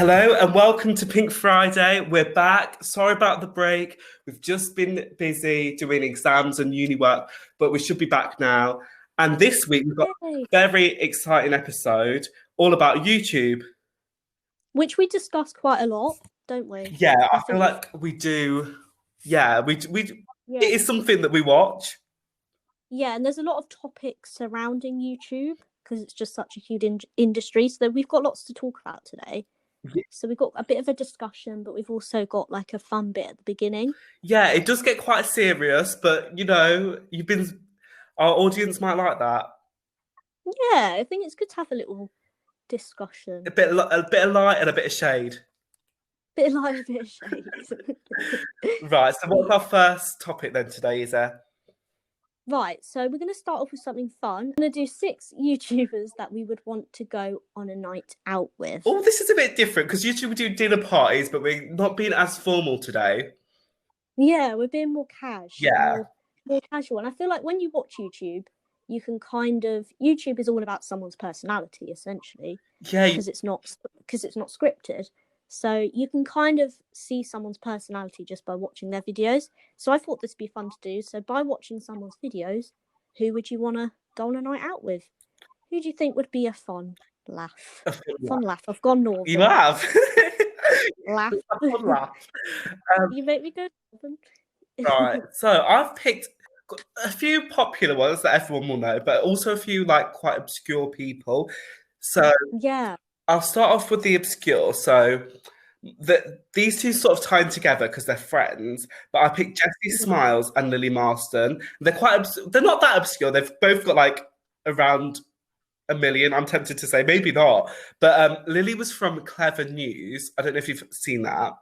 Hello and welcome to Pink Friday. We're back. Sorry about the break. We've just been busy doing exams and uni work, but we should be back now. And this week we've got Yay. a very exciting episode all about YouTube. Which we discuss quite a lot, don't we? Yeah, I feel think like we do. Yeah, it Yeah. is something that we watch. Yeah, and there's a lot of topics surrounding YouTube because it's just such a huge industry. So we've got lots to talk about today. Yeah. So we've got a bit of a discussion, but we've also got like a fun bit at the beginning. Yeah, it does get quite serious, but our audience might like that. Yeah, I think it's good to have a little discussion. A bit of light and a bit of shade. Bit of light, a bit of shade. Right, so what's our first topic then today, is there? Right, so we're going to start off with something fun. We're going to do 6 YouTubers that we would want to go on a night out with. Oh, this is a bit different because usually we do dinner parties, but we're not being as formal today. Yeah, we're being more casual. Yeah. More casual. And I feel like when you watch YouTube, you can YouTube is all about someone's personality, essentially. Yeah. Because it's not scripted. So you can kind of see someone's personality just by watching their videos. So I thought this would be fun to do. So by watching someone's videos, who would you want to go on a night out with? Who do you think would be a fun laugh? Fun laugh. I've gone northern. You have. Laugh. Fun laugh. You make me go northern. Right. So I've picked a few popular ones that everyone will know, but also a few like quite obscure people. So yeah. I'll start off with the obscure. So these two sort of tied together because they're friends. But I picked Jessie Smiles and Lily Marston. They're they're not that obscure. They've both got like around 1 million. I'm tempted to say maybe not. But Lily was from Clever News. I don't know if you've seen that.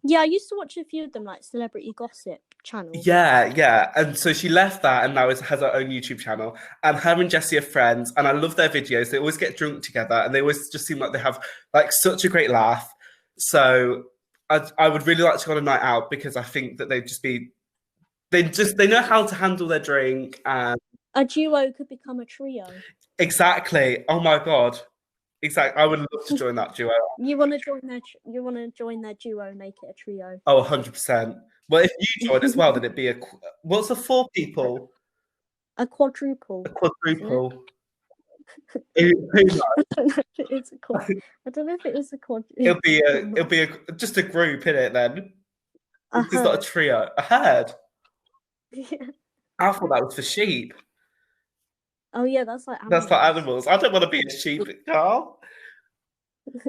Yeah, I used to watch a few of them, like celebrity gossip channels. Yeah. And so she left that and now has her own YouTube channel. And her and Jessie are friends. And I love their videos. They always get drunk together and they always just seem like they have like such a great laugh. So I would really like to go on a night out because I think that they know how to handle their drink. And a duo could become a trio. Exactly. Oh my God. Exactly. I would love to join that duo. You want to join their duo, make it a trio. Oh, 100%. Well, if you join as well, then it'd be what's the 4 people? A quadruple. A quadruple. I don't know if it is a quadruple. It'll be just a group, innit, then? It's not a trio. A herd. Yeah. I thought that was for sheep. Oh yeah, that's like animals. That's like animals. I don't want to be a sheep, Carl.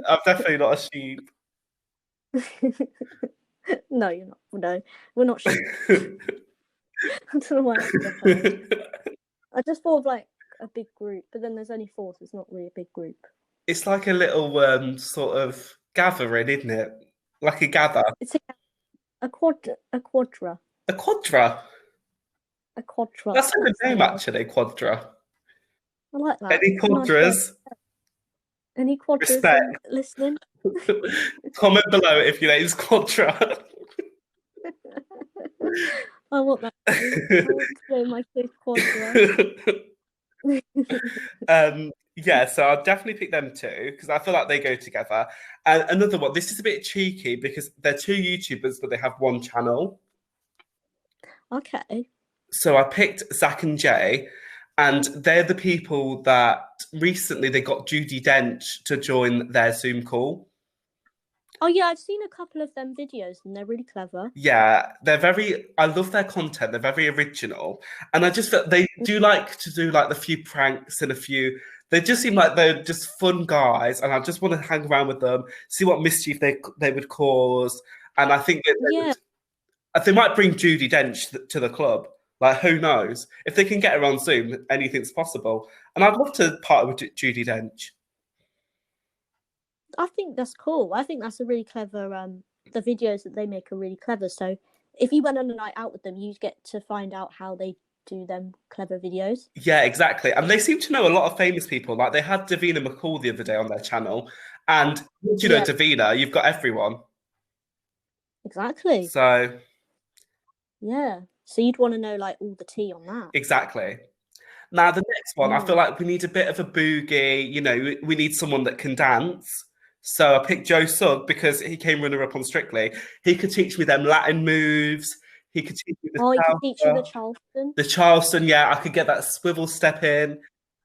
I'm definitely not a sheep. No, you're not. No, we're not sheep. I don't know why I just thought of like a big group, but then there's only 4, so it's not really a big group. It's like a little sort of gathering, isn't it? Like a gather. It's a quadra. A quadra. A quadra. That's a good name, actually, quadra. I like that. Any quadras? Any quadras listening? Comment below if your name's Quadra. I want that. I want to name my kid Quadra. Yeah, so I'll definitely pick them too because I feel like they go together. And another one, this is a bit cheeky because they're 2 YouTubers, but they have 1 channel. Okay. So I picked Zach and Jay, and they're the people that recently they got Judi Dench to join their Zoom call. Oh yeah, I've seen a couple of them videos and they're really clever. Yeah, I love their content. They're very original. And I just feel they do like to do like the few pranks and they just seem like they're just fun guys. And I just want to hang around with them, see what mischief they would cause. And I think that they might bring Judi Dench to the club. Like, who knows? If they can get her on Zoom, anything's possible. And I'd love to partner with Judi Dench. I think that's cool. I think that's a really clever, the videos that they make are really clever. So if you went on a night out with them, you'd get to find out how they do them clever videos. Yeah, exactly. And they seem to know a lot of famous people. Like they had Davina McCall the other day on their channel. And you know, Davina, you've got everyone. Exactly. So yeah. So you'd want to know like all the tea on that. Exactly. Now the next one, I feel like we need a bit of a boogie, you know, we need someone that can dance. So I picked Joe Sugg because he came runner-up on Strictly. He could teach me them Latin moves. He could teach me Oh, he could teach you the salsa, Charleston. the Charleston. Yeah, I could get that swivel step in.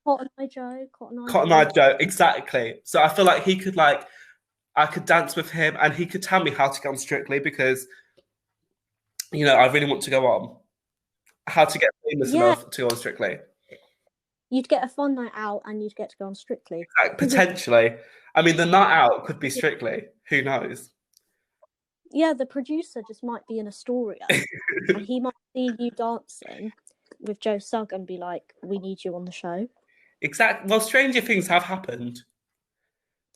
Cotton Eye Joe, Cotton Eye Cotton Joe. Eye Joe, exactly. So I feel like he could like I could dance with him, and he could tell me how to get on Strictly because I really want to go on. How to get famous Yeah, enough to go on Strictly? you'd get a fun night out and you'd get to go on Strictly. Like, potentially. I mean, the night out could be Strictly. Who knows? Yeah, the producer just might be in Astoria and he might see you dancing with Joe Sugg and be like, "We need you on the show." Exactly. Well, stranger things have happened.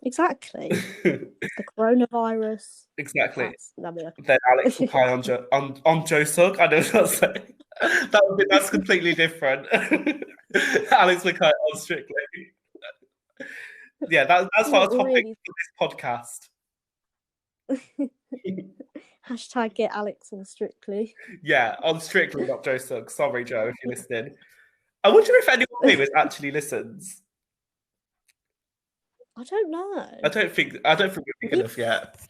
Exactly. The coronavirus. Exactly. That's Then Alex will pie on Joe Sugg. I know what I'm saying. That's completely different. Alex will pie on Strictly. Yeah, that's Not our topic really. for this podcast. Hashtag get Alex on Strictly. Yeah, on Strictly, not Joe Sugg. Sorry, Joe, if you're listening. I wonder if anyone famous actually listens. I don't know. I don't think we're big enough yet.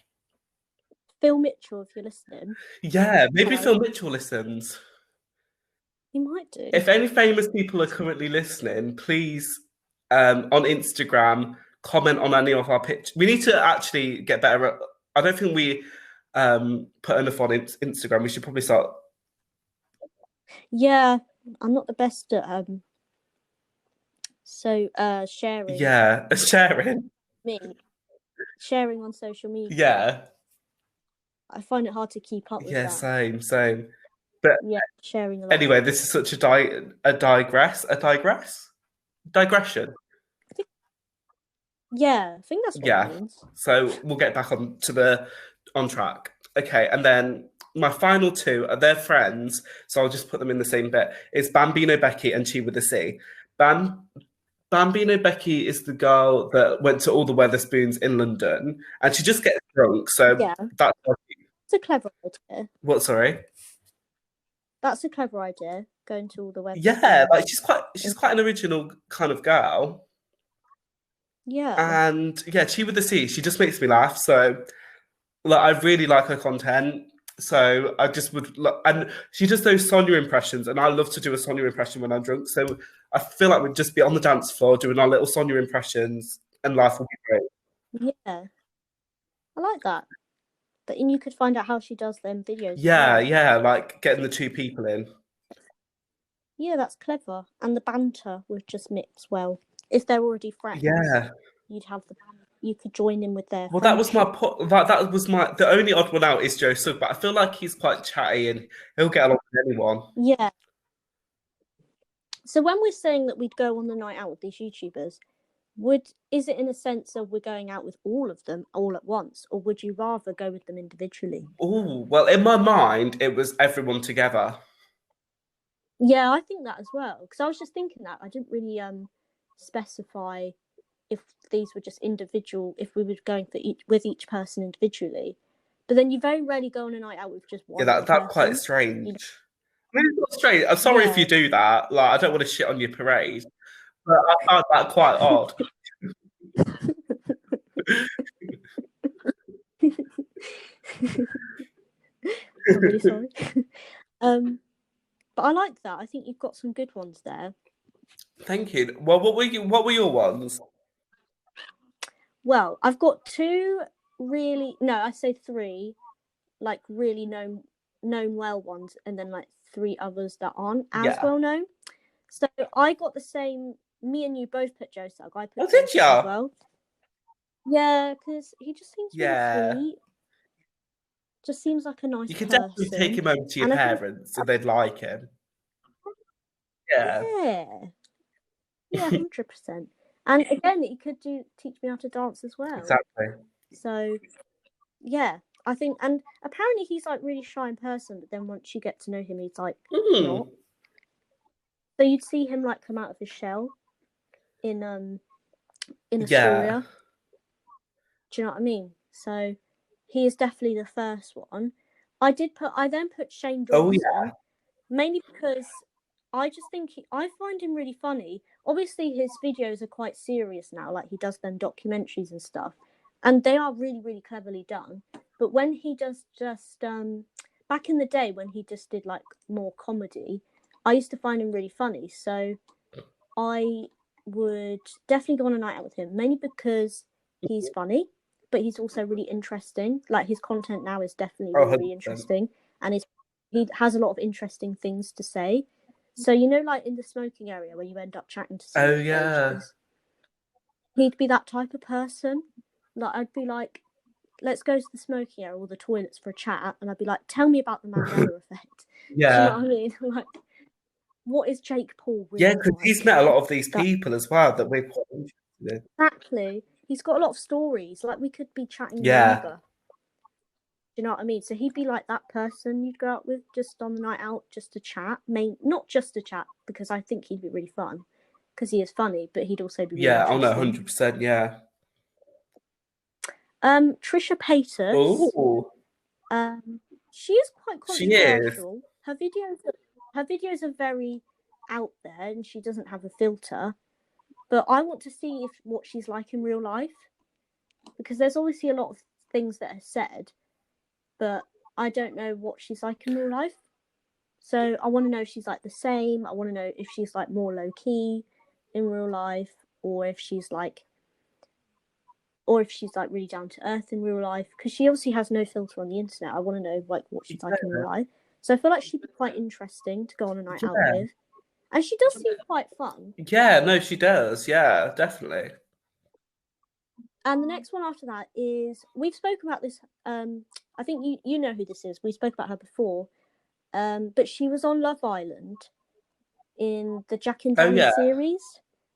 Phil Mitchell, if you're listening. Yeah, maybe Hello. Phil Mitchell listens. He might do. If any famous people are currently listening, please on Instagram comment on any of our pictures. We need to actually get better at. I don't think we put enough on Instagram. We should probably start. Yeah, I'm not the best at sharing. Yeah, sharing. Sharing on social media. Yeah. I find it hard to keep up with Yeah, that. same. But yeah, sharing a lot. Anyway, this is such a digression. Yeah, I think that's what it means. So we'll get back on track. Okay, and then my final two are their friends, so I'll just put them in the same bit. It's Bambino Becky and Chi with a C. Bambino Becky is the girl that went to all the Weatherspoons in London, and she just gets drunk. So that's a clever idea. What? Sorry. That's a clever idea. Going to all the Weatherspoons. Yeah, like she's quite an original kind of girl. Yeah. And yeah, Chi with the C. She just makes me laugh. So like, I really like her content. So I just would, and she does those Sonia impressions, and I love to do a Sonia impression when I'm drunk. So I feel like we'd just be on the dance floor doing our little Sonia impressions, and life will be great. Yeah, I like that. But and you could find out how she does them videos. Yeah, like getting the two people in. Yeah, that's clever, and the banter would just mix well. If they're already friends, you'd have you could join in with their. Well, that was my that was the only odd one out is Joe Sugg, but I feel like he's quite chatty and he'll get along with anyone. Yeah. So when we're saying that we'd go on the night out with these YouTubers, is it in a sense of we're going out with all of them all at once, or would you rather go with them individually? Oh, well, in my mind, it was everyone together. Yeah, I think that as well, because I was just thinking that I didn't really specify if these were just individual, if we were going with each person individually. But then you very rarely go on a night out with just one. Yeah, that's quite strange. I mean, it's not strange. I'm sorry if you do that. Like, I don't want to shit on your parade, but I found that quite odd. I'm really sorry. But I like that. I think you've got some good ones there. Thank you. Well, what were your ones? Well, I've got two really I say three, like really known well ones, and then like three others that aren't as well known. So I got the same. Me and you both put Joe Sugg. I put did you? As well. Yeah, because he just seems really sweet. Just seems like a nice person. You can definitely take him home to your parents if they'd like him. Yeah. Yeah, 100%. And again, he could teach me how to dance as well. Exactly. So, yeah, I think, and apparently he's like really shy in person, but then once you get to know him, he's like not. So you'd see him like come out of his shell in Astoria. Do you know what I mean? So he is definitely the first one. I then put Shane Dawson, mainly because I just think I find him really funny. Obviously, his videos are quite serious now, like he does them documentaries and stuff. and they are really, really cleverly done. But when he does just back in the day when he just did like more comedy, I used to find him really funny. So I would definitely go on a night out with him, mainly because he's funny, but he's also really interesting. Like his content now is definitely really, really 100%. interesting, and he has a lot of interesting things to say. So you know, like in the smoking area where you end up chatting to someone Oh, for yeah. ages, he'd be that type of person. Like I'd be like, let's go to the smoking area or the toilets for a chat, and I'd be like, tell me about the Mandela effect. Do you know Yeah. what I mean? Like, what is Jake Paul Yeah, really because he's like? met a lot of these That people as well that we're quite interested in. exactly. He's got a lot of stories. Like we could be chatting Yeah. whenever. Do you know what I mean? So he'd be like that person you'd go out with just on the night out, just to chat. Not just to chat, because I think he'd be really fun, because he is funny, but he'd also be really Yeah, oh no, interesting. 100%, yeah. Trisha Paytas. Oh, She is quite she is. controversial. Her videos are very out there, and she doesn't have a filter. But I want to see what she's like in real life, because there's obviously a lot of things that are said, but I don't know what she's like in real life. So I want to know if she's like the same. I want to know if she's like more low key in real life, or if she's like really down to earth in real life, because she obviously has no filter on the internet. I want to know like what she's like in real life. So I feel like she'd be quite interesting to go on a night out Yeah. with, and she does seem quite fun. Yeah, no, she does. Yeah, definitely. And the next one after that is, we've spoken about this. I think you know who this is. We spoke about her before. But she was on Love Island in the Jack and Oh, Danny yeah. series,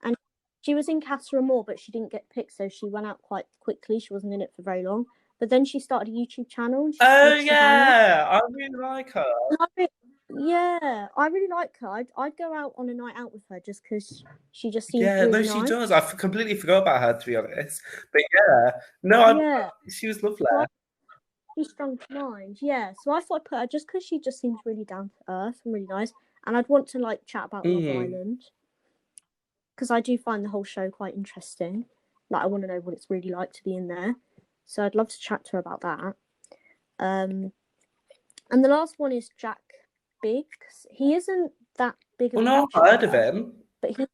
and she was in Casa Amor, but she didn't get picked, so she went out quite quickly. She wasn't in it for very long. But then she started a YouTube channel, and she Oh, lives to Hannah. yeah. I really like her. Yeah, I really like her. I'd go out on a night out with her just because she just seems Yeah, no, really she nice. does. I completely forgot about her, to be honest. But yeah, no, Yeah, she was lovely. so she's strong to mind. Yeah, so I thought I'd put her just because she just seems really down to earth and really nice, and I'd want to like chat about Love Island, because I do find the whole show quite interesting. Like I want to know what it's really like to be in there, so I'd love to chat to her about that. And the last one is Jack Biggs. He isn't that big of Well, a no, I've heard of YouTuber, him.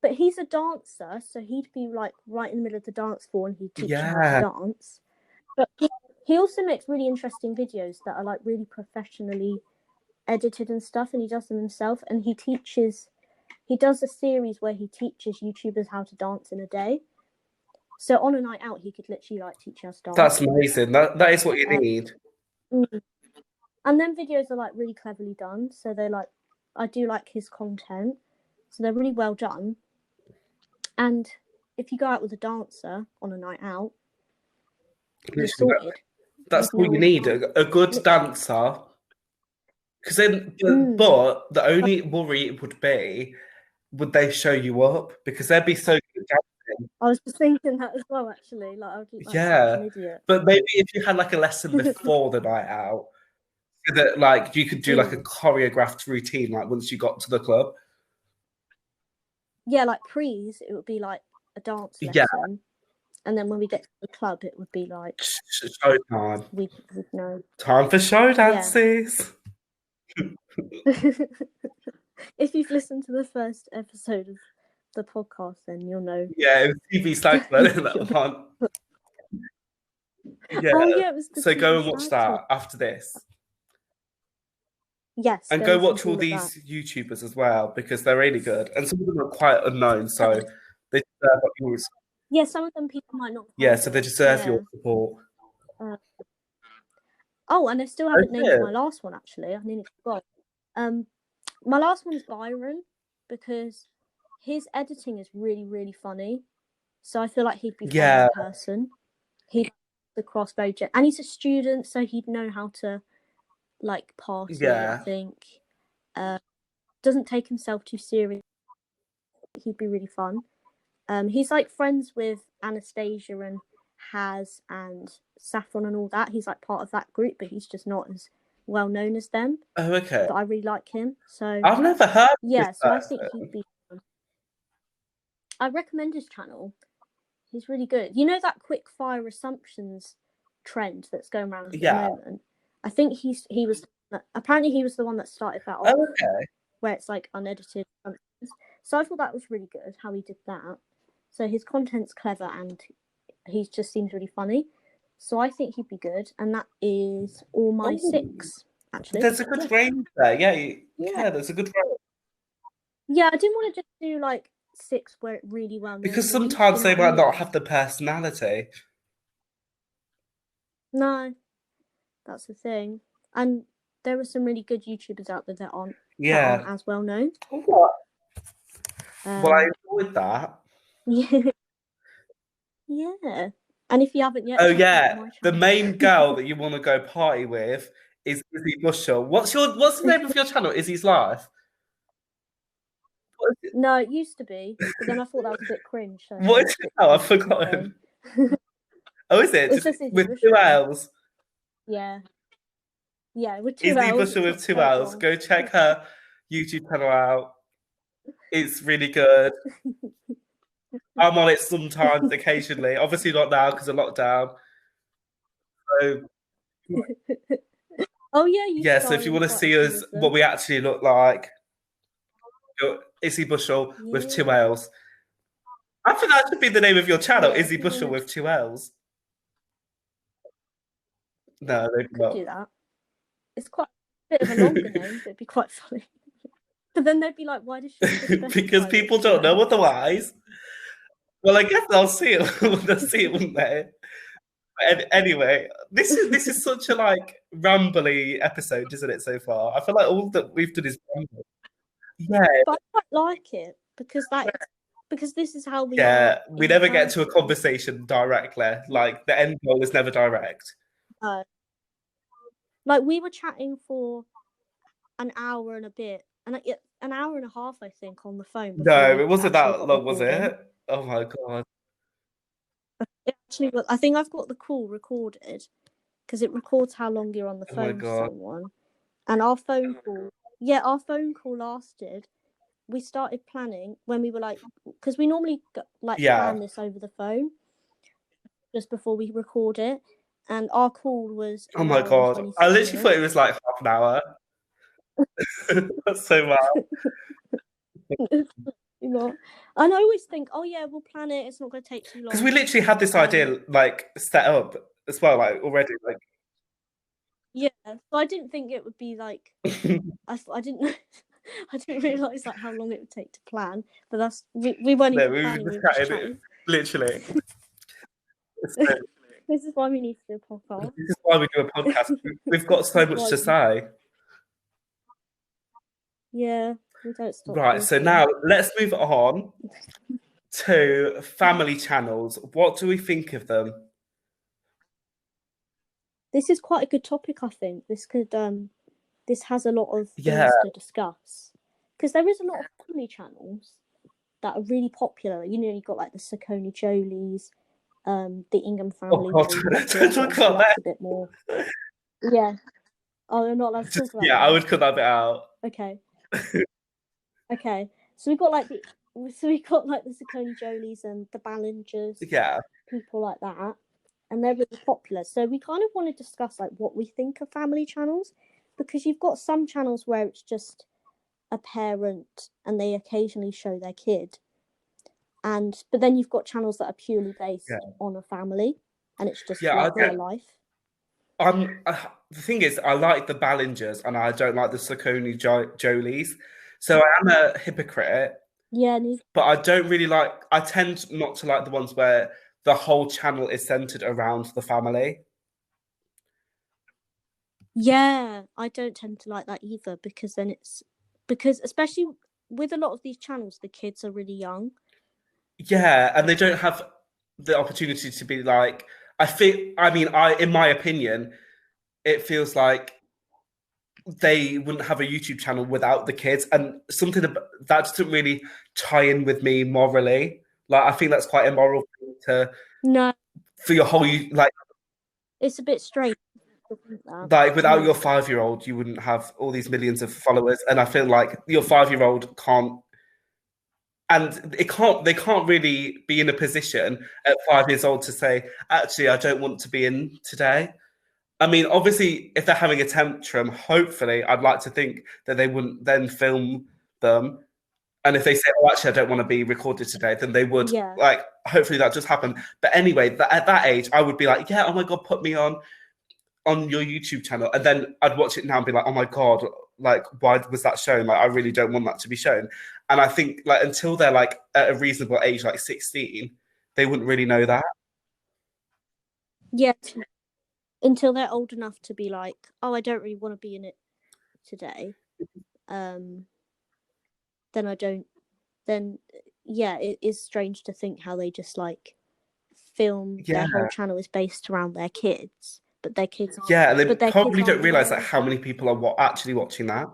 but he's a dancer, so he'd be like right in the middle of the dance floor, and he'd teach you how to Yeah. dance. But he also makes really interesting videos that are like really professionally edited and stuff, and he does them himself. And he does a series where he teaches YouTubers how to dance in a day. So on a night out, he could literally like teach us dance. That's amazing. That is what you need. And then videos are like really cleverly done. So they're like, I do like his content. So they're really well done. And if you go out with a dancer on a night out, you're sorted. That's all you need. A good dancer. Because then, but the only worry would be, would they show you up? Because they'd be so good at dancing. I was just thinking that as well, actually. Like, I would look like such an idiot. But maybe if you had like a lesson before the night out, so that like you could do like a choreographed routine, like once you got to the club. Yeah, like pre's, it would be like a dance lesson. Yeah. And then when we get to the club, it would be like showtime. We'd know. Time for show dances. If you've listened to the first episode of the podcast, then you'll know. Yeah, it was TV Stagman, that one. Yeah. Oh yeah, it was the so TV go and watch Stag that one. after this. Yes. And go watch all these YouTubers as well, because they're really good. And some of them are quite unknown, so they deserve yours. Yeah, some of them people might not. Yeah, so they deserve your support. Oh, and I still haven't named my last one, actually. I nearly forgot. My last one is Byron, because his editing is really, really funny. So I feel like he'd be fun in person. He'd the cross very and he's a student, so he'd know how to like party. I think doesn't take himself too serious. He'd be really fun. He's like friends with Anastasia and Haz and Saffron and all that. He's like part of that group, but he's just not as well known as them. Oh, okay. But I really like him. So I've never heard. Yeah, so I think he'd be fun. I recommend his channel. He's really good. You know that quick fire assumptions trend that's going around at the Yeah. moment? I think he was apparently he was the one that started that off, Oh, okay. where it's like unedited. So I thought that was really good how he did that. So his content's clever and he just seems really funny. So I think he'd be good, and that is all my Oh, 6 actually. there's a good Yeah. range there. Yeah, Yeah. yeah, there's a good range. Yeah, I didn't want to just do like 6 where really well known Because ones. Do sometimes you know they what I might not mean? have the personality. No, that's the thing. And there are some really good YouTubers out there that aren't Yeah. as well known. Well, I Um, enjoyed that. yeah, yeah. And if you haven't yet, Oh check out yeah, my the channel. main girl that you want to go party with is Izzy Bushell. What's the name of your channel? Izzy's Life. What is it? No, it used to be, but then I thought that was a bit cringe, so I What is changed it it now? to I've Izzy's forgotten. Phone. Oh, is it? It's Just just Izzy with two Bushel. L's. Yeah, yeah, with two Izzy L's. Bushell It's with not two spelt L's. wrong. Go check her YouTube channel out. It's really good. I'm on it sometimes, occasionally. Obviously not now because of lockdown. So Oh yeah, you yeah, so star if you in want to quite a see few us, of what them. we actually look like, Izzy Bushell with two Yeah, L's. I think that should be the name of your channel, yeah. Izzy If you Bushell want with to, two L's. No, maybe could not. do that. It's quite a bit of a longer name, but it'd be quite funny. But then they'd be like, why does she Because specify that people it's two don't know L's? otherwise. Well, I guess they'll see it. They'll see it, wouldn't they? Anyway, this is such a like rambly episode, isn't it? So far, I feel like all that we've done is ramble. Yeah, But I quite like it because this is how we are yeah. We in never get to a person. conversation directly. Like the end goal is never direct. Uh, like we were chatting for an hour and a bit, and an hour and a half, I think, on the phone before No, we it wasn't actually that got long, was recording. it? Oh my god. It actually was. I think I've got the call recorded because it records how long you're on the Oh my phone to god. someone. And our phone call, yeah, our phone call lasted. We started planning when we were like, because we normally like Yeah. plan this over the phone just before we record it, and our call was Oh an my hour and god. I 26 literally thought it minutes. was like half an hour. That's so bad. You know, and I always think, oh yeah, we'll plan it. It's not going to take too Because we long. literally had this idea like set up as well, like already. Like Yeah, so I didn't think it would be like I didn't I didn't realize like how long it would take to plan. But we weren't no, even we were planning. We just were just chatting. chatting. Literally. So, This is why we need to do a podcast. this is why we do a podcast. We've got so This is much why to say. yeah, we don't stop Right, so talking. now let's move on to family channels. What do we think of them? This is quite a good topic. I think this has a lot of Yeah. things to discuss because there is a lot of family channels that are really popular. You know, you've got like the Saccone Jolies, the Ingham Oh family, god, really popular. don't But talk obviously about that's that. a bit more. Yeah. Oh, we're not allowed to Just, talk about yeah, I them. would cut that bit out. Okay. Okay. So we got like the Saccone Jolies and the Ballingers, Yeah. people like that, and they're really popular. So we kind of want to discuss like what we think of family channels, because you've got some channels where it's just a parent and they occasionally show their kid, but then you've got channels that are purely based Yeah. on a family and it's just Yeah, like their life. the thing is, I like the Ballingers and I don't like the Saccone Jolies. So I am a hypocrite, Yeah, but I don't really like, I tend not to like the ones where the whole channel is centered around the family. yeah, I don't tend to like that either, because then because especially with a lot of these channels, the kids are really young. Yeah, and they don't have the opportunity to be like, in my opinion, it feels like they wouldn't have a YouTube channel without the kids, and something that doesn't really tie in with me morally. Like, I think that's quite immoral to No, for your whole like it's a bit strange to think that. without Yeah. your 5-year-old, you wouldn't have all these millions of followers, and I feel like your 5-year-old can't and they can't really be in a position at 5 years old to say, actually, I don't want to be in today. I mean, obviously, if they're having a tantrum, hopefully, I'd like to think that they wouldn't then film them. And if they say, "Oh, actually, I don't want to be recorded today," then they would Yeah. like. Hopefully, that just happened. But anyway, at that age, I would be like, "Yeah, oh my god, put me on your YouTube channel," and then I'd watch it now and be like, "Oh my god, like why was that shown? Like I really don't want that to be shown." And I think like until they're like at a reasonable age, like 16, they wouldn't really know that. Yeah. Until they're old enough to be like, oh, I don't really want to be in it today. Then I don't. Then yeah, it is strange to think how they just like film Yeah, their whole channel is based around their kids, but their kids aren't. yeah, and they But their kids probably aren't don't realize aware like of how that. many people are actually watching that.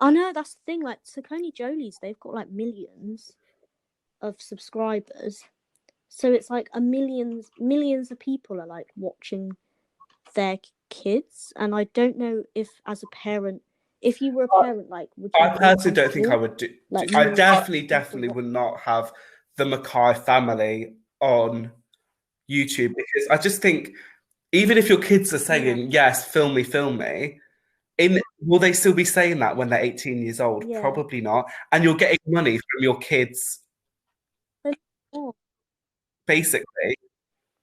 I know that's the thing. Like Saucony Jolie's, they've got like millions of subscribers, so it's like millions of people are like watching their kids, and I don't know if as a parent, if you were a parent, like would you I feel personally don't think I comfortable? would do. Like I millions of people definitely would not have the Mackay family on YouTube because I just think even if your kids are yeah, saying yes, film me, in will they still be saying that when they're 18 years old? yeah. Probably not. And you're getting money from your kids, Oh, basically.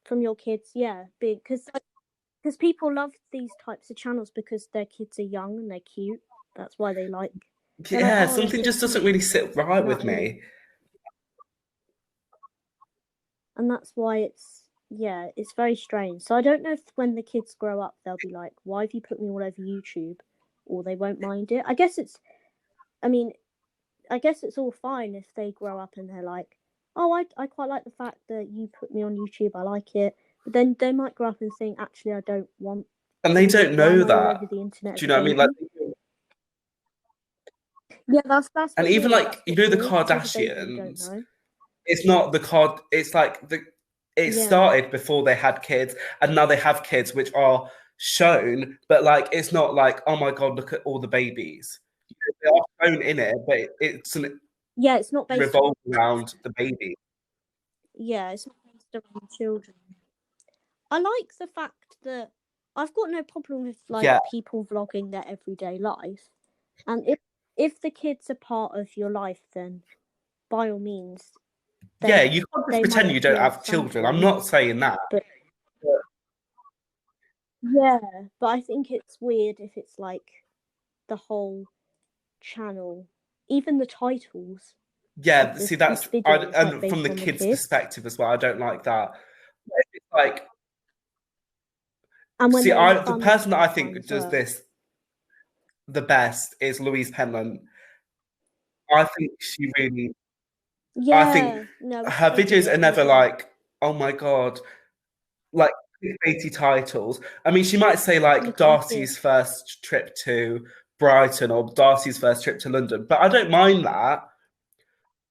from your kids, yeah, big because people love these types of channels because their kids are young and they're cute. That's why they like. They're like, Yeah, oh, they're something so just doesn't cute. really sit right You know what with I mean? me. And that's why it's very strange. So I don't know if when the kids grow up they'll be like, why have you put me all over YouTube, or they won't mind it. I mean, I guess it's all fine if they grow up and they're like, oh, I quite like the fact that you put me on YouTube. I like it. But then they might grow up and think, actually, I don't want And they to. don't Why know am I all that. over the internet Do as you a know what I mean? Like, baby? Yeah, that's and what's even weird. like, That's you what's know, the weird because as a baby you don't Kardashians, know. it's not the card, it's like it Yeah, started before they had kids, and now they have kids, which are shown, but like, it's not like, oh my God, look at all the babies. They are shown in it, but it's an yeah. It's not based around. revolved around the baby. Yeah, it's not based around children. I like the fact that I've got no problem with like Yeah, people vlogging their everyday life, and if the kids are part of your life, then by all means, yeah, they you can't just they might pretend you don't appear have at some children. I'm point, not saying that. but yeah, but I think it's weird if it's like the whole channel, even the titles of Yeah, the see, each that's video is like and from based the on the kids' kids, perspective as well. I don't like that. It's like, and when see, they're in the fun person that I time think as does well. this the best is Louise Penland. I think she really, I think Yeah, no, I her totally videos are agree never with that. like, oh my God, like clickbaity titles. I mean, she might say like Look at this. Darcy's first trip to Brighton or Darcy's first trip to London, but I don't mind that.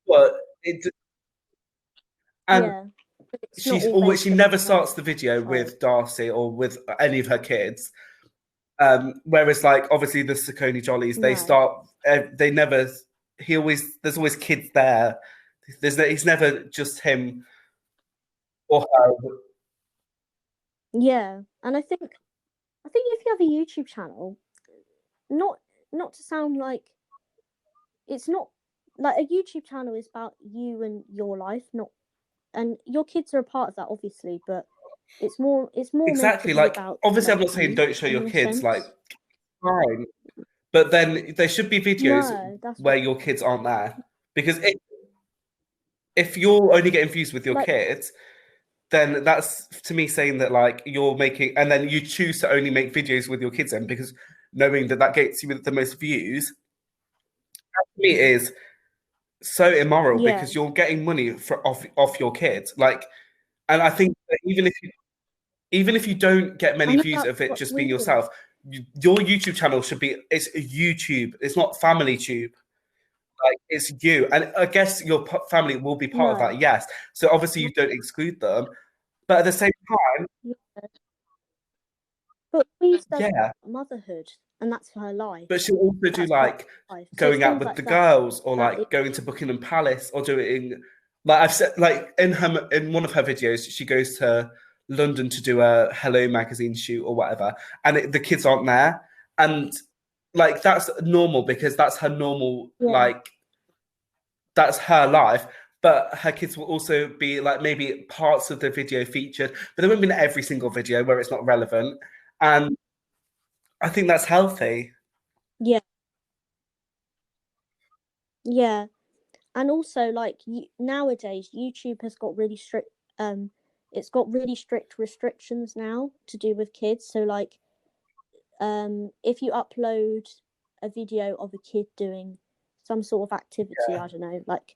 But it, and Yeah, but it's not all she based never around her starts the video child. with Darcy or with any of her kids. Whereas like obviously the Saucony Jollies, they No. start they never he always there's always kids there. He's never just him or her. Yeah, and I think if you have a YouTube channel, not not to sound like it's not like a YouTube channel is about you and your life, not and your kids are a part of that obviously, but it's more meant to Exactly. be Like about obviously I'm like not saying you don't show your in a kids, like sense. fine. But then there should be videos No, that's where what your kids aren't there. Because if you're only getting views with your like kids, then that's to me saying that like you're making, and then you choose to only make videos with your kids in because knowing that that gets you with the most views, to me is so immoral yeah. because you're getting money off your kids. Like, and I think that even if you don't get I many know views that's of it what's just being weird. yourself, your YouTube channel should be it's a YouTube. It's not family tube. Like it's you, and I guess your family will be part of No. that. Yes, so obviously you don't exclude them, but at the same time, Yeah. But we said Yeah, motherhood, and that's her life. but she'll also do That's part like of her life. So it's going out things with the like that. girls, or That like going to Buckingham Palace, or doing like I've said, like in one of her videos, she goes to London to do a Hello magazine shoot or whatever, and the kids aren't there, and like that's normal because that's her normal, yeah, like that's her life. But her kids will also be like maybe parts of the video featured, but they won't be in every single video where it's not relevant. And I think that's healthy. yeah, yeah. And also like nowadays YouTube has got really strict it's got really strict restrictions now to do with kids. So like if you upload a video of a kid doing some sort of activity, I don't know, like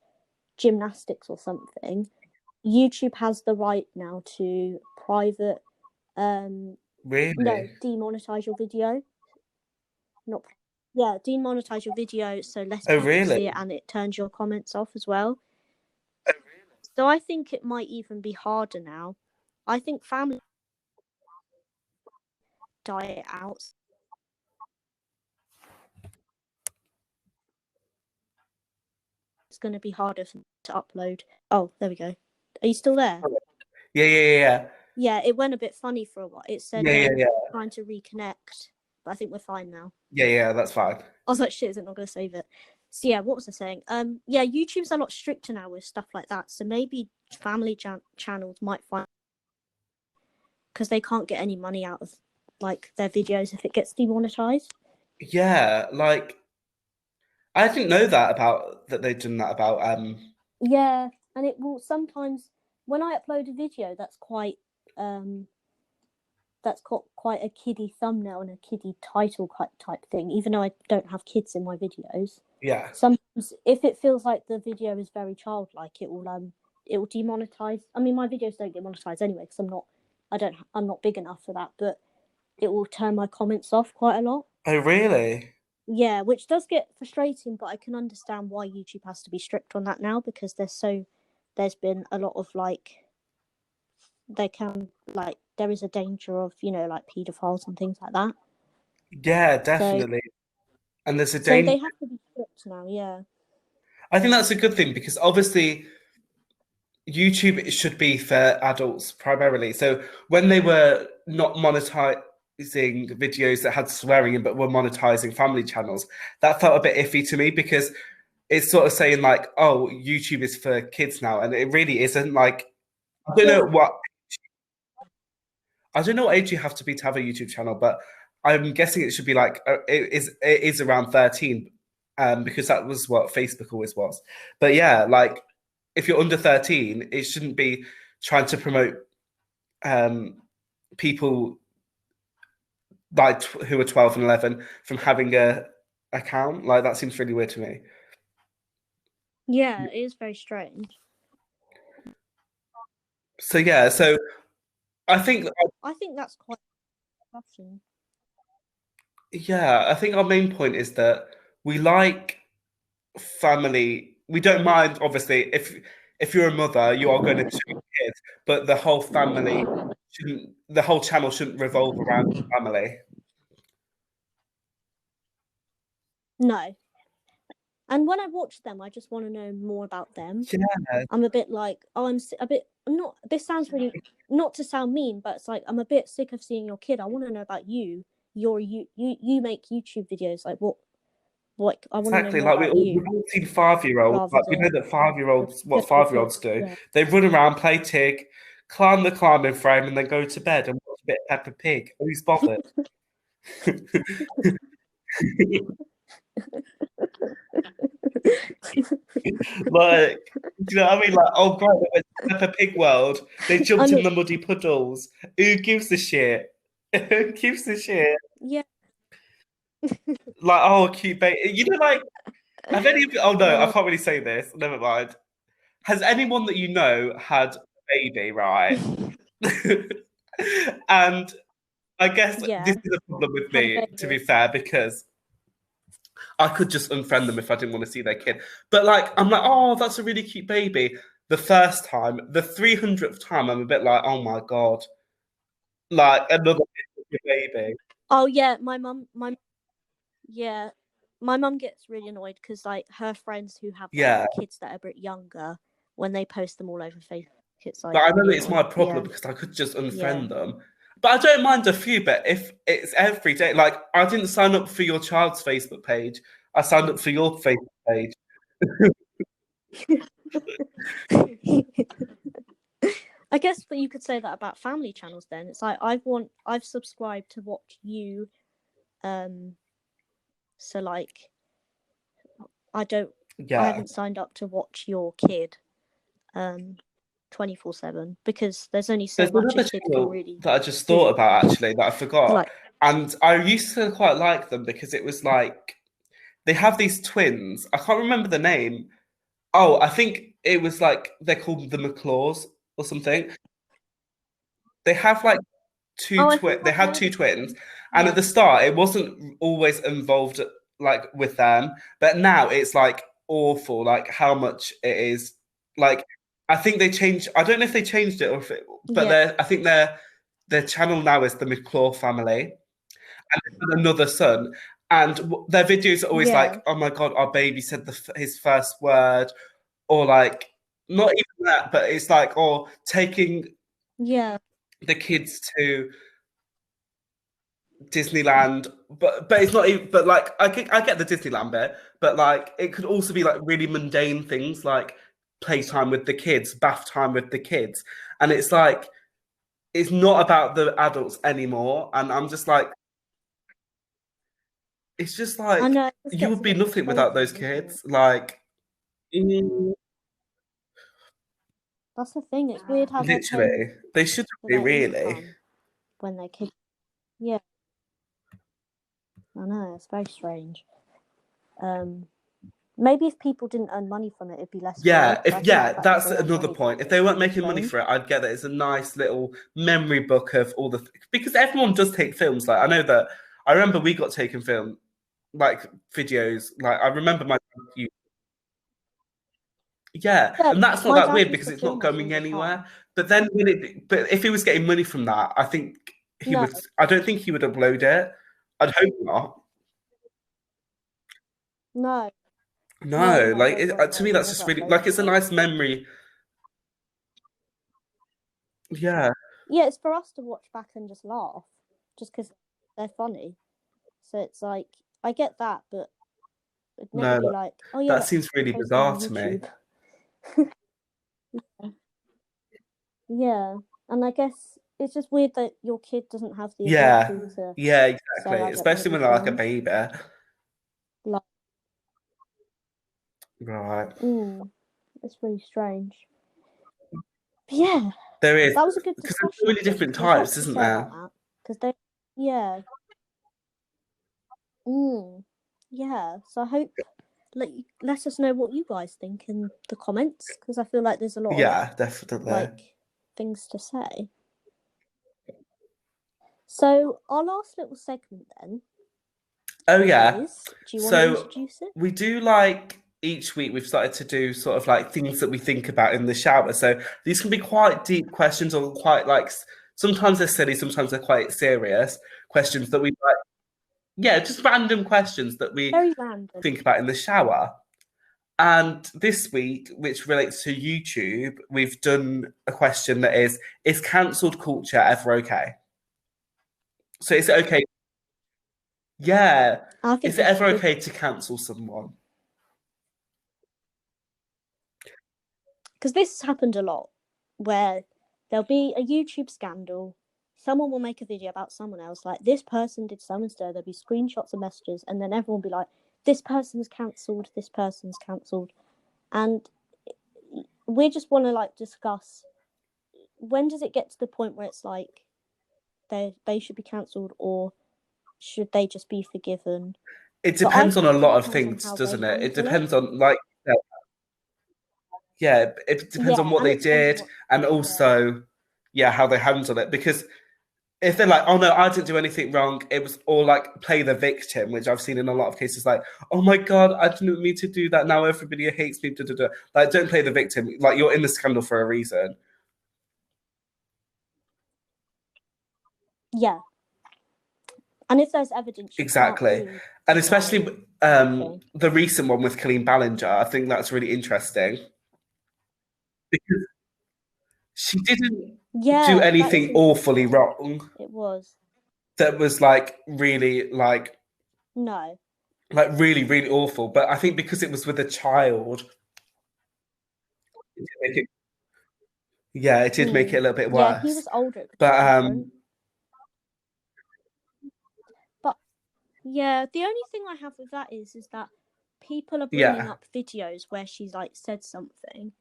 gymnastics or something, YouTube has the right now to private no, Really? demonetize your video. Not Yeah, demonetize your video so less Oh, people really? see it, and it turns your comments off as well. So I think it might even be harder now. I think family diet out. It's going to be harder to upload. Oh, there we go. Are you still there? Yeah, yeah, yeah, Yeah, it went a bit funny for a while. It said yeah, yeah, yeah, trying to reconnect, but I think we're fine now. yeah, yeah. That's fine. I was like, shit, is it not going to save it? So yeah, what was I saying? Yeah, YouTube's a lot stricter now with stuff like that. So maybe family channels might find because they can't get any money out of like their videos if it gets demonetized. Yeah, like I didn't know that about that they'd done that about Yeah, and it will sometimes when I upload a video um that's got quite a kiddie thumbnail and a kiddie title type thing, even though I don't have kids in my videos. yeah. Sometimes if it feels like the video is very childlike, it will demonetize. I mean, my videos don't get monetized anyway because I'm not big enough for that, but it will turn my comments off quite a lot. Oh, really? Yeah, which does get frustrating, but I can understand why YouTube has to be strict on that now because there's been a lot of like there is a danger of, like pedophiles and things like that. Yeah, So definitely. And there's a so danger. they have to be strict now, yeah. I think that's a good thing because obviously YouTube should be for adults primarily. So when they were not monetizing videos that had swearing in, but were monetizing family channels, that felt a bit iffy to me because it's sort of saying like, oh, YouTube is for kids now, and it really isn't. Like, I don't know Yeah. what I don't know what age you have to be to have a YouTube channel, but I'm guessing it should be like it is around 13, because that was what Facebook always was. But yeah, like if you're under 13, it shouldn't be trying to promote um, people like who are 12 and 11 from having a account. Like that seems really weird to me. Yeah, it is very strange. So yeah, so I think I think that's quite discussion. yeah, I think our main point is that we like family. We don't mind, obviously, if you're a mother, you are going to show your kids, but the whole family shouldn't. The whole channel shouldn't revolve around family. No. And when I watch them, I just want to know more about them. Yeah, I'm a bit like, oh, a bit. I'm not. This sounds really not to sound mean, but it's like I'm a bit sick of seeing your kid. I want to know about you. You make YouTube videos. Like what? I want to know exactly. more Like about we've you all seen 5-year-olds. rather Like we know than that 5-year-olds, what just your kid. 5-year-olds do. Yeah. They run around, play tig, climb the climbing frame, and then go to bed and watch a bit of Peppa Pig. Who's bothered? Like, do you know what I mean? Like, oh, great, they went to Peppa Pig World. They jumped And in the muddy puddles. Who gives a shit? Who gives a shit? yeah. Like, oh, cute baby. You know, like, have any of you, oh no, I Uh, can't really say this. Never mind. Has anyone that you know had a baby, right? And I guess this yeah. is a problem with Had a me, to be baby. fair, because I could just unfriend them if I didn't want to see their kid. But like, I'm like, oh, that's a really cute baby. The first time, the 300th time, I'm a bit like, oh my God. Like another. your baby. Oh yeah, yeah, my mum gets really annoyed because like her friends who have like Yeah. kids that are a bit younger, when they post them all over Facebook, it's But like I know really it's my annoying. problem Yeah, because I could just yeah. unfriend them. But I don't mind a few, but if it's every day, like I didn't sign up for your child's Facebook page, I signed up for your Facebook page. I guess that you could say that about family channels. Then it's like I've subscribed to watch you, so like I Yeah. haven't signed up to watch your kid, 24/7 because there's only so There's much a another kid can channel really that I just thought do. about actually that I forgot. Like, And I used to quite like them because it was like they have these twins. I can't remember the name. Oh, I think it was like they're called the McClaws or something. They have like oh, I think they I've had heard two of twins, them. and at Yeah, the start it wasn't always involved like with them, but now it's like awful, like how much it is. Like I think they changed. I don't know if they changed it or if it, but yeah, they're. I think their channel now is the McClaw family and another son. And their videos are always yeah, like, "Oh my god, our baby said his first word," or like not even that, but it's like, or taking yeah. the kids to Disneyland, but it's not even. But like, I get the Disneyland bit, but like, it could also be like really mundane things like playtime with the kids, bath time with the kids, and it's like it's not about the adults anymore. And I'm just like, it's just I like know it just you gets would a be bit nothing without those frustrating, doesn't it? kids. Like, That's the thing. It's weird how they're paying literally, they should for be their really. income when they're kids. Yeah, I know it's very strange. Um, Maybe if people didn't earn money from it, it'd be less weird. Yeah, But if I think the yeah, fact that that's they earn another money from point. it If they makes it weren't really making money strange. for it, I'd get that it's a nice little memory book of all the because everyone does take films. Like I know that I remember we got taken film like videos. Like I remember my yeah, Yeah, and that's not my that dad weird used because to it's not film us all going the anywhere. time. But then but if he was getting money from that, I think he No, would. I don't think he would upload it. I'd hope not. no, No, no, like no, he won't. to No, me, he'll that's never just really upload like it's a anything. nice memory. Yeah, Yeah, it's for us to watch back and just laugh, just because they're funny. So it's like I get that, but it'd never no, be like, oh yeah, that let's seems really post them bizarre on to me. YouTube. Yeah, and I guess it's just weird that your kid doesn't have the Yeah, ability to yeah, say, exactly. I don't want to Especially be when they're like a filmed. baby. Like, Right. it's really strange. But yeah, There is that was a good because there's so discussion. I many think different there's types, lots to isn't say about there? that because they, yeah, mm, yeah. So I hope let us know what you guys think in the comments because I feel like there's a lot of Yeah, definitely. like things to say. So our last little segment then Oh yeah. is, do you want to So introduce it? we do like each week we've started to do sort of like things that we think about in the shower. So these can be quite deep questions or quite like sometimes they're silly, sometimes they're quite serious questions that we like. Yeah, just random questions that we Very random. think about in the shower. And this week, which relates to YouTube, we've done a question that is cancelled culture ever okay? So is it okay? Yeah. I think Is it this is ever a good okay to cancel someone? because this has happened a lot where there'll be a YouTube scandal. Someone will make a video about someone else, like this person did so and so. There'll be screenshots of messages, and then everyone will be like, "This person's cancelled. This person's cancelled," and we just want to like discuss when does it get to the point where it's like they should be cancelled or should they just be forgiven? It But I depends on a think it lot of depends on things, how they doesn't it? It handle it. depends on like yeah, it depends on Yeah, what and they it depends on did what. and Yeah, also yeah, how they handle it. Because if they're like, oh no, I didn't do anything wrong, it was all like play the victim, which I've seen in a lot of cases, like, oh my god, I didn't mean to do that. Now everybody hates me. Da, da, da. Like, don't play the victim. Like, you're in the scandal for a reason. yeah, And if there's evidence, you can't Exactly. really And deny especially anything. the recent one with Colleen Ballinger, I think that's really interesting because she didn't do Yeah, that is anything awfully interesting. wrong It was. that was like really No. like really, really awful. But I think because it was with a child, it did make it, yeah, it did make it a little bit Yeah, he worse. was older. It was But different. But yeah, the only thing I have with that is that people are bringing yeah, up videos where she's like said something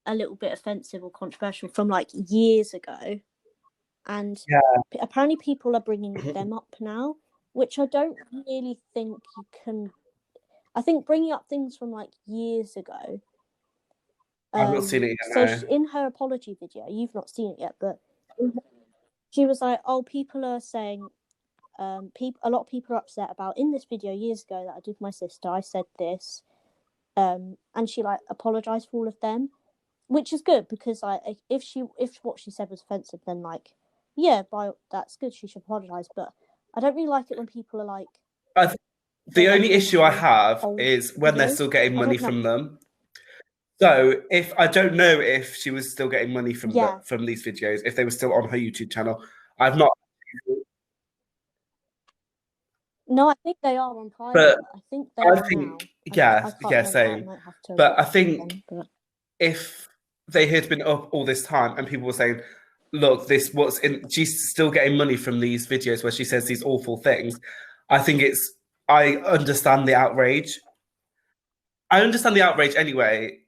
a little bit offensive or controversial from like years ago, and yeah, apparently people are bringing them up now, which I don't really think you can. I think bringing up things from like years ago. I've not seen it yet. So No. in her apology video, you've not seen it yet, but she was like, "Oh, people are saying, a lot of people are upset about in this video years ago that I did with my sister. I said this, and she like apologized for all of them, which is good because like if what she said was offensive, then like yeah, that's good. She should apologize. But I don't really like it when people are like I th- they the like only bring up issue I old have old is when they're videos. still getting I money don't know. from them. So if I don't know if she was still getting money Yeah. from these videos, if they were still on her YouTube channel, I've not. No, I think they are on private. But I think they I are now. think, I yeah, can't yeah, remember. I same. might have to But look I think again. But if they had been up all this time and people were saying, look, this what's in, she's still getting money from these videos where she says these awful things, I think I understand the outrage. I understand the outrage anyway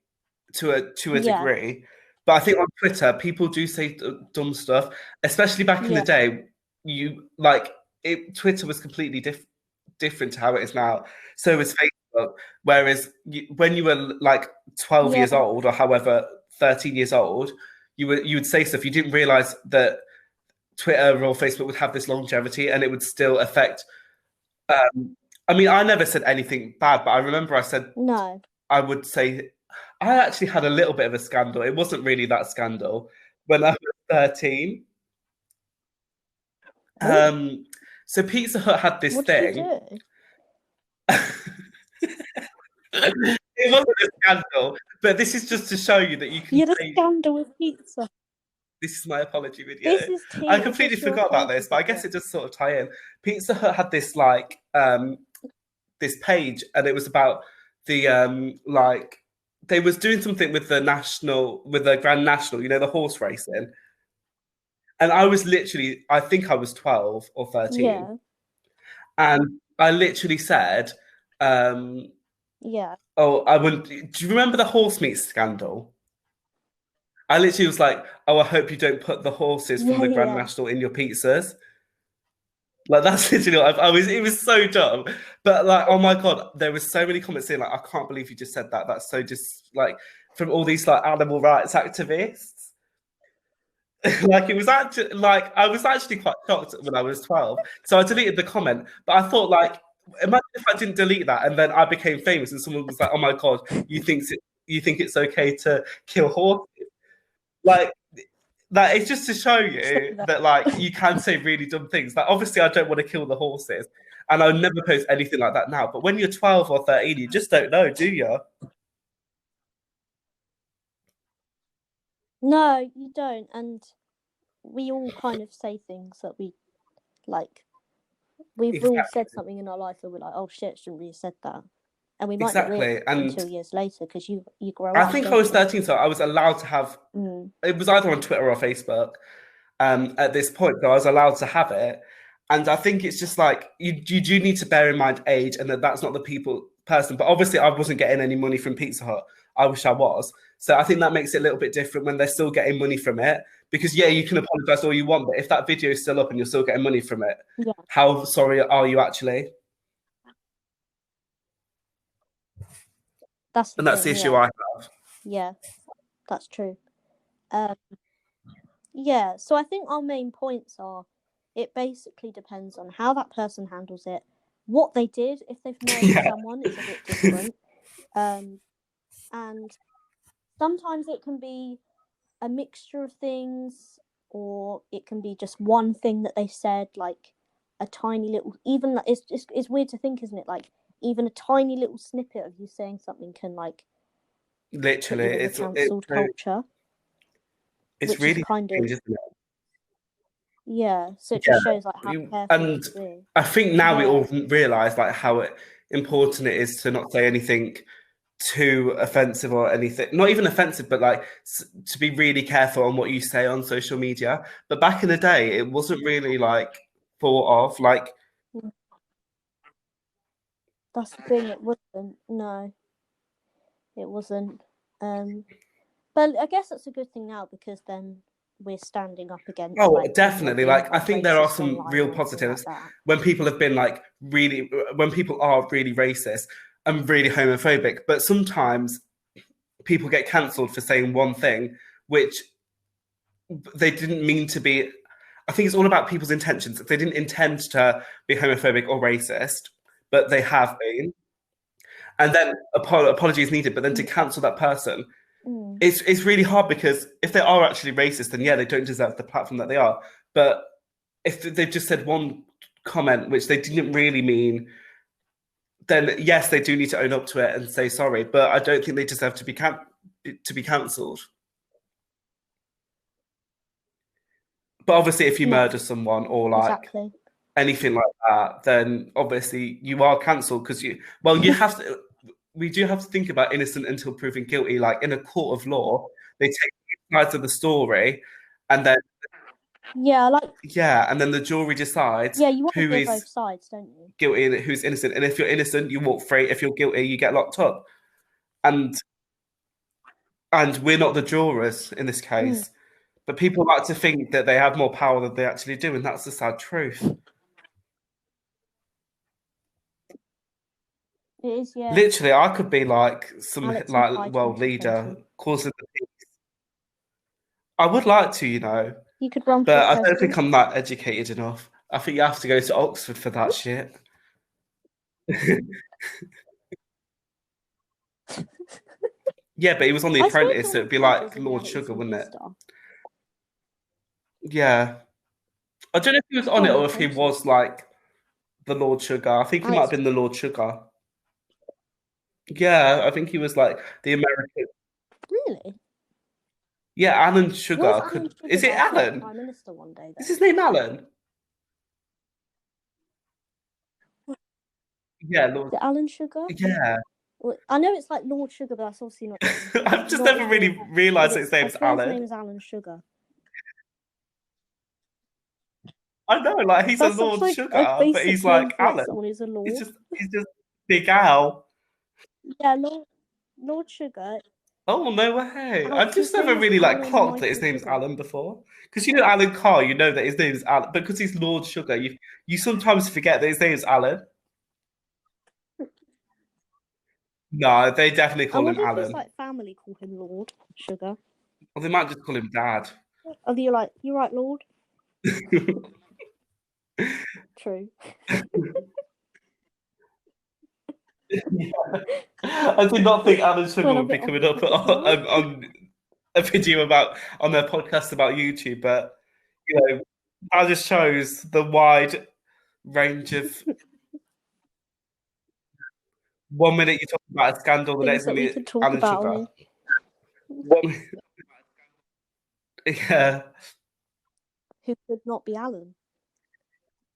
to a yeah, degree. But I think on Twitter, people do say dumb stuff, especially back in the yeah, day. You like Twitter was completely different to how it is now. So was Facebook. Whereas when you were like 12 yeah. years old or however 13 years old, you would say stuff. You didn't realize that Twitter or Facebook would have this longevity and it would still affect. Um, I mean, I never said anything bad, but I remember I said No. I would say I actually had a little bit of a scandal. It wasn't really that scandal when I was 13. Oh, So Pizza Hut had this what did you thing. do? It wasn't a scandal, but this is just to show you that you can You had a say scandal with pizza. this is my apology This video. is I tea. Is completely this your forgot about apology this, but I video? guess it does sort of tie in. Pizza Hut had this like this page, and it was about the like they was doing something with the Grand National, you know, the horse racing. And I was literally, I think I was 12 or 13. Yeah, And I literally said, um, yeah, oh, I wouldn't. Do you remember the horse meat scandal? I literally was like, oh, I hope you don't put the horses from yeah, the Grand yeah. National in your pizzas. Like that's literally what I was. It was so dumb, but like, oh my god, there was so many comments saying like, I can't believe you just said that. That's so just like from all these like animal rights activists. Like it was actually like I was actually quite shocked when I was 12. So I deleted the comment, but I thought like imagine if I didn't delete that and then I became famous and someone was like, "Oh my god, you think it's okay to kill horses?" Like that it's just to show So you that, that like you can say really dumb things. Like obviously I don't want to kill the horses and I'll never post anything like that now. But when you're 12 or 13, you just don't know, do you? no, you don't. And we all kind of say things that we like. We've all Exactly. said something in our life and we're like, oh shit, shouldn't we have said that? And we might not realise Exactly. it And until years later because you grow I up, think I don't was you? 13, so I was allowed to have Mm. it was either on Twitter or Facebook at this point, so I was allowed to have it. And I think it's just like you do need to bear in mind age and that that's not the person. But obviously, I wasn't getting any money from Pizza Hut. I wish I was. So I think that makes it a little bit different when they're still getting money from it. Because yeah, you can apologize all you want, but if that video is still up and you're still getting money from it, Yeah, how sorry are you actually? that's the And that's the thing. issue Yeah, I have. yeah, that's true. Um, yeah, so I think our main points are it basically depends on how that person handles it. What they did, if they've murdered Yeah. someone, is a bit different. And sometimes it can be a mixture of things, or it can be just one thing that they said. Like, a tiny little, even like it's weird to think, isn't it? Like even a tiny little snippet of you saying something can like put Literally, you in the cancelled culture, it's which is really kind of strange, isn't it? yeah. So it just Yeah, shows like how careful you and have to be. I think now we Yeah. all realise like how important it is to not say anything too offensive or anything. Not even offensive, but like to be really careful on what you say on social media. But back in the day, it wasn't really like thought of. Like, That's the thing. It wasn't. No, it wasn't. But I guess that's a good thing now because then we're standing up against oh, like people definitely. being Like, I like think there are racist some online real or anything like positives that. when people have been like really, when people are really racist and really homophobic. But sometimes people get cancelled for saying one thing, which they didn't mean to be. I think it's all about people's intentions. If they didn't intend to be homophobic or racist, but they have been, and then apologies needed. But then to cancel that person, Mm. it's really hard because if they are actually racist, then yeah, they don't deserve the platform that they are. But if they've just said one comment which they didn't really mean, then yes, they do need to own up to it and say sorry. But I don't think they deserve to be cancelled. But obviously, if you No, murder someone or like exactly. anything like that, then obviously you are cancelled because you have to. We do have to think about innocent until proven guilty. Like in a court of law, they take sides of the story, and then Yeah, like and then the jury decides yeah, you want to who hear is both sides, don't you? guilty and who's innocent. And if you're innocent, you walk free. If you're guilty, you get locked up. And we're not the jurors in this Mm. case. But people like to think that they have more power than they actually do, and that's the sad truth. It is, yeah. Literally, I could be like some Alex and like Kai leader 2020. causing the peace. I would like to, You could run for but I don't think president. I'm that educated enough. I think you have to go to Oxford for that shit. Yeah, but he was on The I swear Apprentice, so Donald it'd be Trump like was a Lord reality Sugar, wouldn't TV it? star. Yeah. I don't know if he was on Oh, it I or if he hope so. was like the Lord Sugar. I think he might have Alex, been the Lord Sugar. Yeah, I think he was like the American. really? Yeah, Alan Was Sugar Alan could. Sugar Is it going to be Alan? prime minister one day, Is though? his name Alan? Yeah, Is Lord. it Alan Sugar? Yeah. Well, I know it's like Lord Sugar, but that's obviously I've just not never his real really name. But realised that his it's I name's swear his Alan. name is Alan Sugar. I know, like he's a That's such Lord like a Sugar, but basic he's name like for like Alan. someone who's a He's lord. just Big Al. Yeah, Lord Sugar. Oh no way! I just His never name is really like Alan clocked that his Michael name's Sugar. Alan before. Because Alan Carr, you know that his name is Alan, but because he's Lord Sugar, you sometimes forget that his name is Alan. No, they definitely I call him wonder if his Alan. like family call him Lord Sugar. Or they might just call him Dad. Are you like you right, Lord? True. I did not think Alan Sugar Went a would be bit off coming the up topic now. on a video on their podcast about YouTube, but that just shows the wide range of. One minute you talk about a scandal, the Things next that we minute could talk Alan about on Sugar. here. Yeah, Who could not be Alan?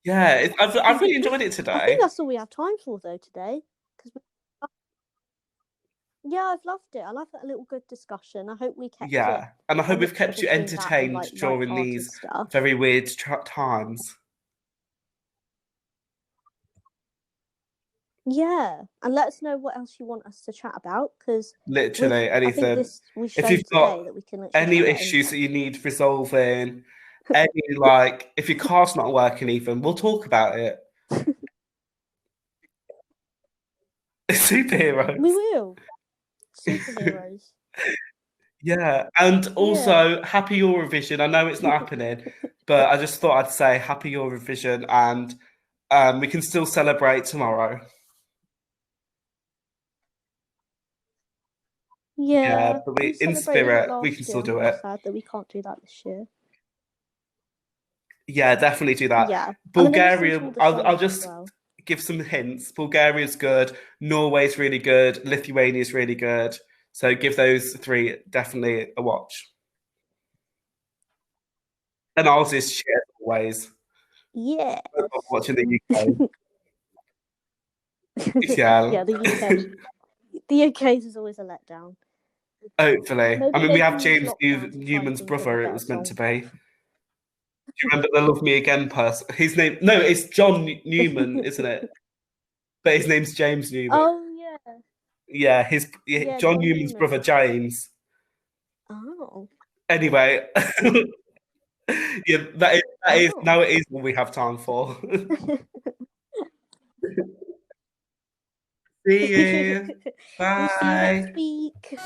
yeah. I've really enjoyed it I think today. that's all we have time for though today. Because yeah, I've loved it. I love that little good discussion. I hope we kept it Yeah, and I a hope we've mixture kept you between that and entertained like during light-hearted these stuff. very weird times. Yeah, and let us know what else you want us to chat about because Literally I think anything. we've If shown you've got today that we can literally any just get issues that anything. you need resolving, any like if your car's not working, even we'll talk about it. We Superheroes. will. Superheroes. Yeah, and Yeah. also happy Eurovision. I know it's not happening, but I just thought I'd say happy Eurovision, and we can still celebrate tomorrow. Yeah, Yeah, but we in celebrated it spirit, we can last year. still I'm a do bit it. sad that we can't do that this year. Yeah, definitely do that. Yeah, I'm going to listen to Bulgaria, all the I'll songs as just well. give some hints. Bulgaria's good, Norway's really good, Lithuania's really good. So give those three definitely a watch. And ours is shit always. Yes. I love watching the UK. Yeah, Yeah, the UK. The UK's is always a letdown. hopefully. I Maybe mean, we they have can use James lockdown to try and Newman's think of a brother, it better was meant to song. be. Do you remember the Love Me Again person? His name, no, it's John Newman, isn't it? But his name's James Newman. Oh yeah, Yeah, yeah, John John Newman's brother Newman. James. Oh, Anyway, yeah, that is oh. now it is what we have time for. See you. We'll see you next Bye. week.